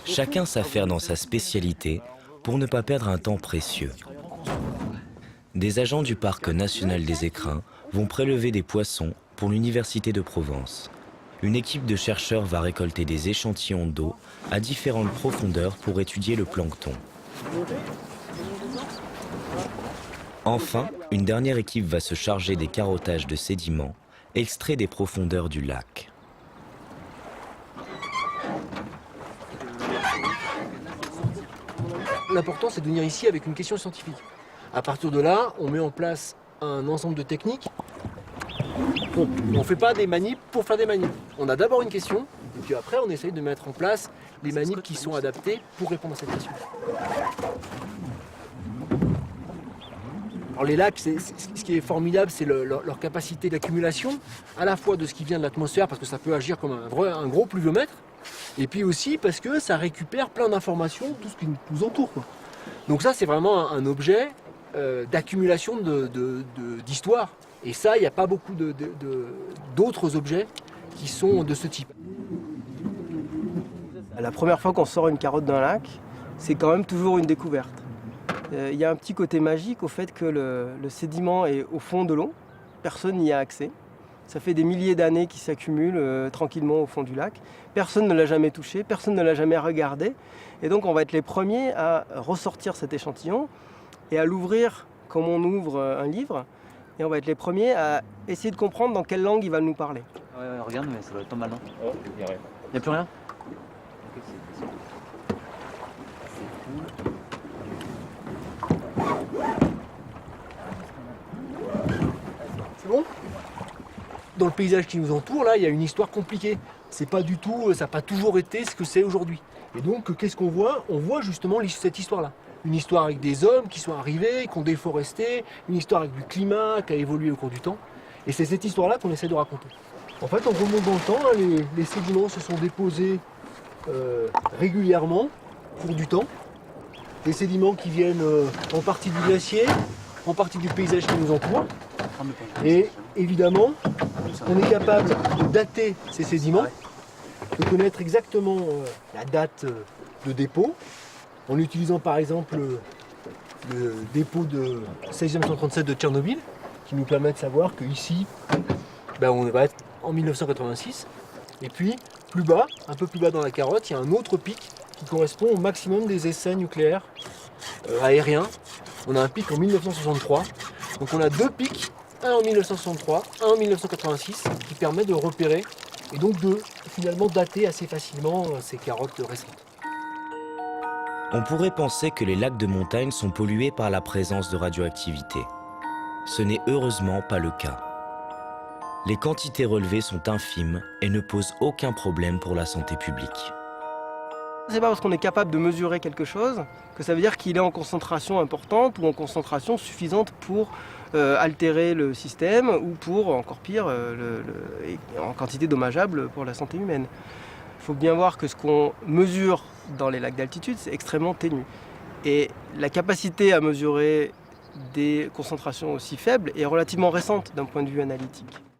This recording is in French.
Chacun s'affaire dans sa spécialité pour ne pas perdre un temps précieux. Des agents du parc national des écrins vont prélever des poissons pour l'Université de Provence. Une équipe de chercheurs va récolter des échantillons d'eau à différentes profondeurs pour étudier le plancton. Enfin, une dernière équipe va se charger des carottages de sédiments extraits des profondeurs du lac. L'important, c'est de venir ici avec une question scientifique. À partir de là, on met en place un ensemble de techniques. On ne fait pas des manips pour faire des manips. On a d'abord une question, et puis après, on essaye de mettre en place les manips qui sont adaptés pour répondre à cette question. Alors les lacs, ce qui est formidable, c'est leur capacité d'accumulation, à la fois de ce qui vient de l'atmosphère, parce que ça peut agir comme un gros pluviomètre, et puis aussi parce que ça récupère plein d'informations, tout ce qui nous entoure, quoi. Donc ça, c'est vraiment un objet d'accumulation d'histoire. Et ça, il n'y a pas beaucoup d'autres objets qui sont de ce type. La première fois qu'on sort une carotte d'un lac, c'est quand même toujours une découverte. Il y a un petit côté magique au fait que le sédiment est au fond de l'eau, personne n'y a accès. Ça fait des milliers d'années qu'il s'accumule tranquillement au fond du lac. Personne ne l'a jamais touché, personne ne l'a jamais regardé. Et donc on va être les premiers à ressortir cet échantillon et à l'ouvrir comme on ouvre un livre. Et on va être les premiers à essayer de comprendre dans quelle langue il va nous parler. Ouais, regarde, mais ça doit être pas mal, non? Oh, il n'y a plus rien? C'est bon? Dans le paysage qui nous entoure, là, il y a une histoire compliquée. C'est pas du tout, ça n'a pas toujours été ce que c'est aujourd'hui. Et donc, qu'est-ce qu'on voit? On voit justement cette histoire-là. Une histoire avec des hommes qui sont arrivés, qui ont déforesté, une histoire avec du climat qui a évolué au cours du temps. Et c'est cette histoire-là qu'on essaie de raconter. En fait, on remonte dans le temps, là, les sédiments se sont déposés régulièrement au cours du temps. Des sédiments qui viennent en partie du glacier, en partie du paysage qui nous entoure. Et évidemment, on est capable de dater ces sédiments, de connaître exactement la date de dépôt, en utilisant par exemple le dépôt de 1637 de Tchernobyl, qui nous permet de savoir qu'ici, on va être en 1986. Et puis, plus bas, un peu plus bas dans la carotte, il y a un autre pic qui correspond au maximum des essais nucléaires aériens. On a un pic en 1963. Donc on a deux pics, un en 1963, un en 1986, qui permet de repérer et donc de finalement dater assez facilement ces carottes récentes. On pourrait penser que les lacs de montagne sont pollués par la présence de radioactivité. Ce n'est heureusement pas le cas. Les quantités relevées sont infimes et ne posent aucun problème pour la santé publique. C'est pas parce qu'on est capable de mesurer quelque chose que ça veut dire qu'il est en concentration importante ou en concentration suffisante pour altérer le système ou pour, encore pire, en quantité dommageable pour la santé humaine. Il faut bien voir que ce qu'on mesure dans les lacs d'altitude, c'est extrêmement ténu. Et la capacité à mesurer des concentrations aussi faibles est relativement récente d'un point de vue analytique.